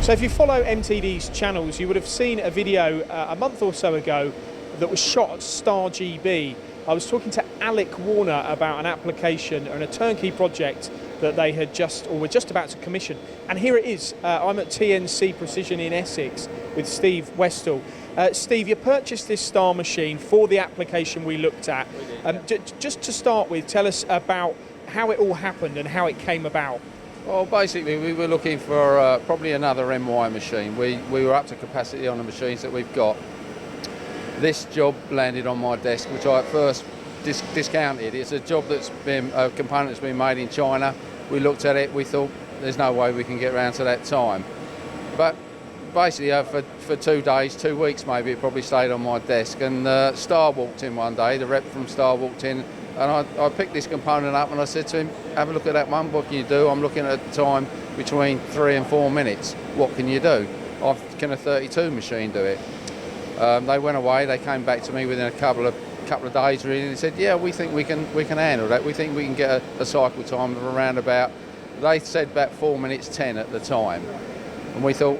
So if you follow MTD's channels, you would have seen a video a month or so ago that was shot at Star GB. I was talking to Alec Warner about an application and a turnkey project that they had just, or were just about to commission. And here it is. I'm at TNC Precision in Essex with Steve Westall. Steve, you purchased this Star machine for the application we looked at. Just to start with, tell us about how it all happened and how it came about. Well, basically, we were looking for probably another MY machine. We were up to capacity on the machines that we've got. This job landed on my desk, which I at first discounted. It's a job that's been, a component that's been made in China. We looked at it, we thought there's no way we can get around to that time. But basically, for 2 days, 2 weeks maybe, it probably stayed on my desk. And Star walked in one day, the rep from Star walked in, and I picked this component up and I said to him, have a look at that one, what can you do? I'm looking at a time between 3 and 4 minutes. What can you do? Can a 32 machine do it? They went away, they came back to me within a couple of days really, and they said, yeah, we think we can handle that. We think we can get a cycle time of around about, they said about 4 minutes 10 at the time. And we thought,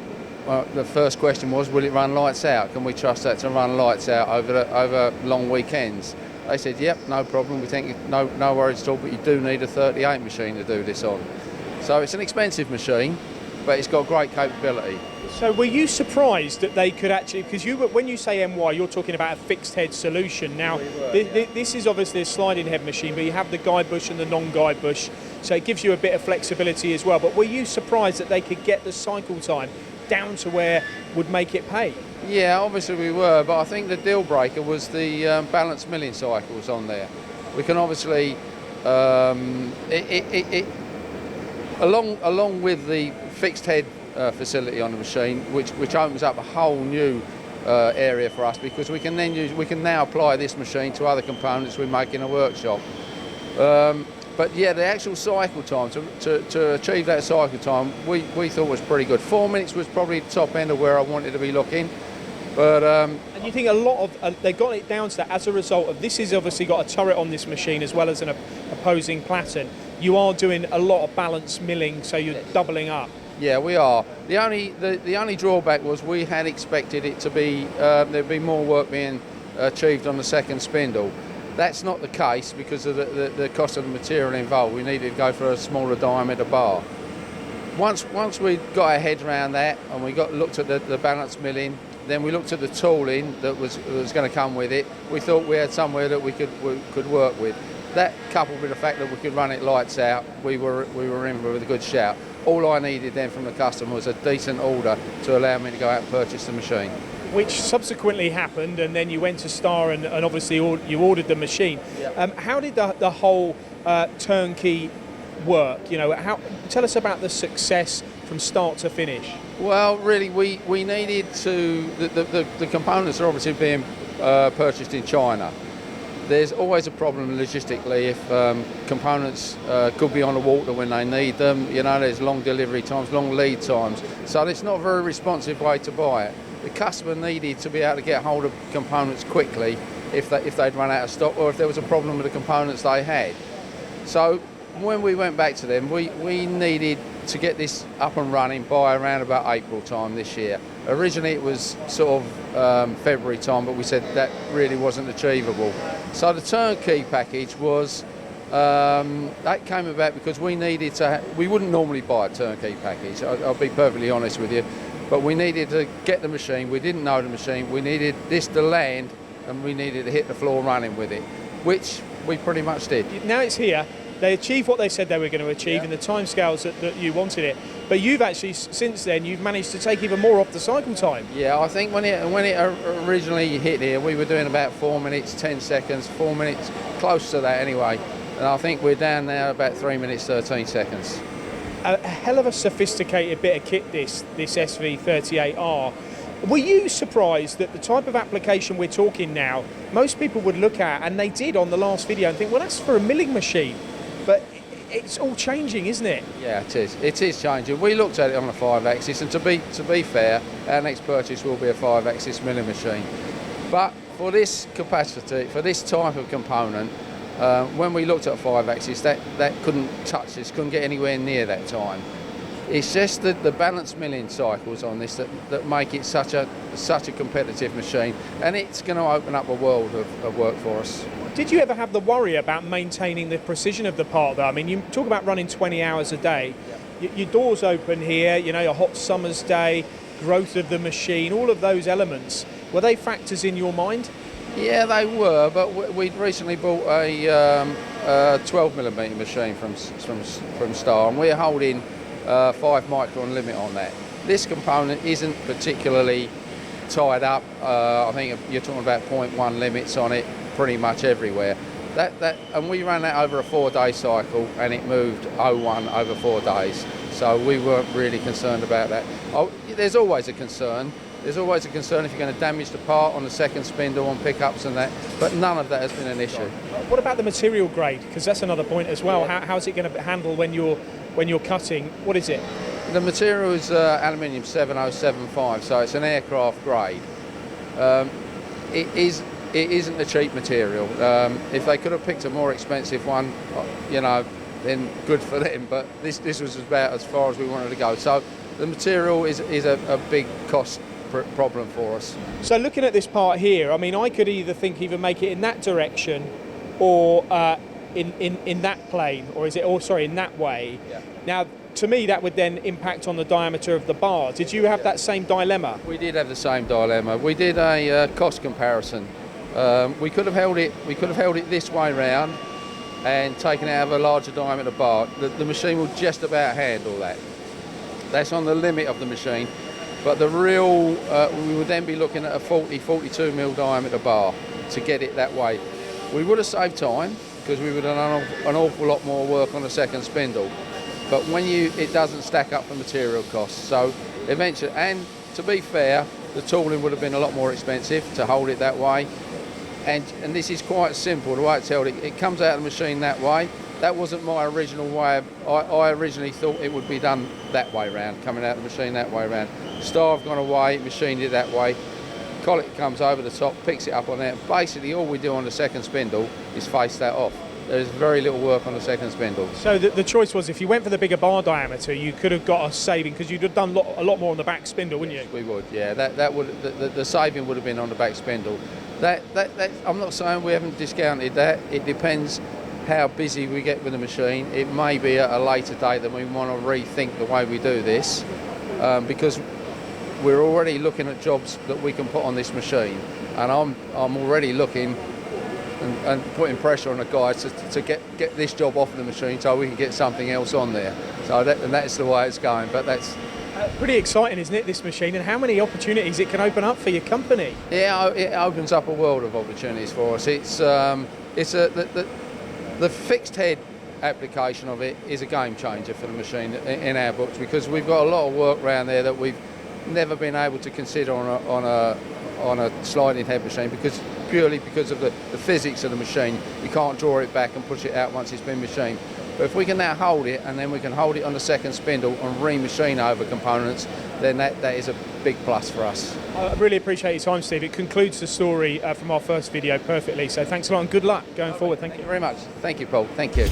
the first question was, will it run lights out? Can we trust that to run lights out over long weekends? They said, yep, no problem. We think no worries at all, but you do need a 38 machine to do this on. So it's an expensive machine, but it's got great capability. So were you surprised that they could actually, because when you say MY, you're talking about a fixed head solution. Now, this is obviously a sliding head machine, but you have the guide bush and the non-guide bush, so it gives you a bit of flexibility as well. But were you surprised that they could get the cycle time down to where would make it pay? Yeah, obviously we were, but I think the deal breaker was the balanced milling cycles on there. We can obviously, along with the fixed head facility on the machine, which opens up a whole new area for us, because we can now apply this machine to other components we make in a workshop. But yeah, the actual cycle time, to achieve that cycle time, we thought was pretty good. 4 minutes was probably the top end of where I wanted to be looking. But and you think a lot of they got it down to that as a result of this is obviously got a turret on this machine as well as an opposing platen. You are doing a lot of balance milling, so you're doubling up. Yeah, we are. The only drawback was we had expected it to be there'd be more work being achieved on the second spindle. That's not the case because of the cost of the material involved. We needed to go for a smaller diameter bar. Once we got our heads around that and we looked at the balance milling, then we looked at the tooling that was going to come with it. We thought we had somewhere that we could work with. That, coupled with the fact that we could run it lights out, we were in with a good shout. All I needed then from the customer was a decent order to allow me to go out and purchase the machine. Which subsequently happened, and then you went to Star and obviously you ordered the machine. Yep. How did the whole turnkey work? You know, tell us about the success from start to finish. Well, really, we needed to. The components are obviously being purchased in China. There's always a problem logistically if components could be on the water when they need them. You know, there's long delivery times, long lead times. So it's not a very responsive way to buy it. The customer needed to be able to get hold of components quickly if they'd run out of stock or if there was a problem with the components they had. So when we went back to them, we needed to get this up and running by around about April time this year. Originally it was sort of February time, but we said that really wasn't achievable. So the turnkey package was, that came about because we needed to, we wouldn't normally buy a turnkey package, I'll be perfectly honest with you, but we needed to get the machine, we didn't know the machine, we needed this to land and we needed to hit the floor running with it, which we pretty much did. Now it's here. They achieved what they said they were going to achieve in the timescales that you wanted it. But you've actually, since then, you've managed to take even more off the cycle time. Yeah, I think when it originally hit here, we were doing about 4 minutes, 10 seconds, 4 minutes, close to that anyway. And I think we're down now about 3 minutes, 13 seconds. A hell of a sophisticated bit of kit, this SV38R. Were you surprised that the type of application we're talking now, most people would look at, and they did on the last video, and think, well, that's for a milling machine. But it's all changing, isn't it? Yeah, it is. It is changing. We looked at it on a 5-axis, and to be fair, our next purchase will be a 5-axis milling machine. But for this capacity, for this type of component, when we looked at a 5-axis, that couldn't touch this, couldn't get anywhere near that time. It's just the balance milling cycles on this that make it such a competitive machine, and it's going to open up a world of work for us. Did you ever have the worry about maintaining the precision of the part though? I mean, you talk about running 20 hours a day. Your doors open here, you know, a hot summer's day, growth of the machine, all of those elements. Were they factors in your mind? Yeah, they were, but we'd recently bought a 12mm machine from Star, and we're holding 5 micron limit on that. This component isn't particularly tied up. I think you're talking about 0.1 limits on it pretty much everywhere. And we ran that over a 4-day cycle, and it moved 0.1 over 4 days. So we weren't really concerned about that. There's always a concern. There's always a concern if you're going to damage the part on the second spindle, on pickups and that, but none of that has been an issue. What about the material grade? Because that's another point as well. Yeah. How's it going to handle when you're cutting? What is it? The material is aluminium 7075, so it's an aircraft grade. It isn't a cheap material. If they could have picked a more expensive one, you know, then good for them. But this was about as far as we wanted to go. So the material is a big cost problem for us. So looking at this part here, I mean, I could either make it in that direction, or in that plane, or in that way. Yeah. Now, to me, that would then impact on the diameter of the bar. Did you have that same dilemma? We did have the same dilemma. We did a cost comparison. We could have held it this way round and taken it out of a larger diameter bar. The machine will just about handle that. That's on the limit of the machine. But the real, we would then be looking at a 42mm diameter bar to get it that way. We would have saved time because we would have done an awful lot more work on the second spindle. But it doesn't stack up for material costs. So eventually, and to be fair, the tooling would have been a lot more expensive to hold it that way. And this is quite simple, the way it's held. It comes out of the machine that way. That wasn't my original way. I originally thought it would be done that way round, coming out of the machine that way round. Star have gone away, machined it that way. Collet comes over the top, picks it up on there. Basically, all we do on the second spindle is face that off. There's very little work on the second spindle. So the choice was, if you went for the bigger bar diameter, you could have got a saving, because you'd have done a lot more on the back spindle, wouldn't you? We would, yeah. The saving would have been on the back spindle. I'm not saying we haven't discounted that. It depends how busy we get with the machine. It may be at a later date that we want to rethink the way we do this, because we're already looking at jobs that we can put on this machine, and I'm already looking and putting pressure on the guys to get this job off the machine so we can get something else on there. So that's the way it's going. But that's pretty exciting, isn't it, this machine, and how many opportunities it can open up for your company? Yeah, it opens up a world of opportunities for us. The fixed head application of it is a game changer for the machine in our books, because we've got a lot of work around there that we've never been able to consider on a sliding head machine, purely because of the physics of the machine. You can't draw it back and push it out once it's been machined. But if we can now hold it, and then we can hold it on the second spindle and re-machine over components, then that is a big plus for us. I really appreciate your time, Steve. It concludes the story from our first video perfectly. So thanks a lot and good luck going forward. Thank you very much. Thank you, Paul. Thank you.